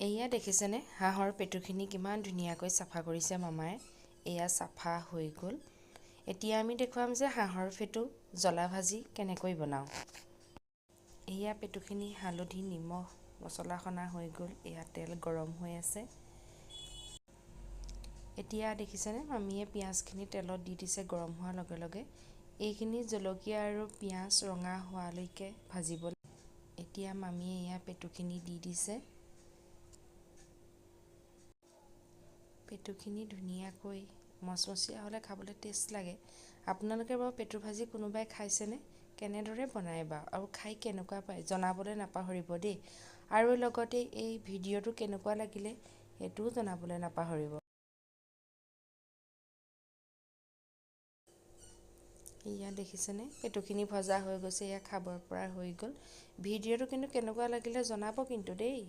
এয়া দেখিছেনে হাঁহৰ পেটুখিনি কিমান ধুনীয়াকৈ চাফা কৰিছে মামাই। এয়া চাফা হৈ গ'ল। এতিয়া আমি দেখুৱাম যে হাঁহৰ পেটু জ্বলা ভাজি কেনেকৈ বনাওঁ। এয়া পেটুখিনি হালধি নিমখ মছলা সনা হৈ গ'ল। এয়া তেল গৰম হৈ আছে। এতিয়া দেখিছেনে মামীয়ে পিঁয়াজখিনি তেলত দি দিছে গৰম হোৱাৰ লগে লগে। এইখিনি জলকীয়া আৰু পিঁয়াজ ৰঙা হোৱালৈকে ভাজিব। এতিয়া মামীয়ে এয়া পেটুখিনি দি দিছে। পেটুখিনি ধুনীয়াকৈ মচমচীয়া হ'লে খাবলৈ টেষ্ট লাগে। আপোনালোকে বাৰু পেটু ভাজি কোনোবাই খাইছেনে? কেনেদৰে বনায় বাৰু আৰু খাই কেনেকুৱা পায় জনাবলৈ নাপাহৰিব দেই। আৰু লগতে এই ভিডিঅ'টো কেনেকুৱা লাগিলে সেইটোও জনাবলৈ নাপাহৰিব। এয়া দেখিছেনে পেটুখিনি ভজা হৈ গৈছে। এয়া খাবৰ পৰা হৈ গ'ল। ভিডিঅ'টো কিন্তু কেনেকুৱা লাগিলে জনাব কিন্তু দেই।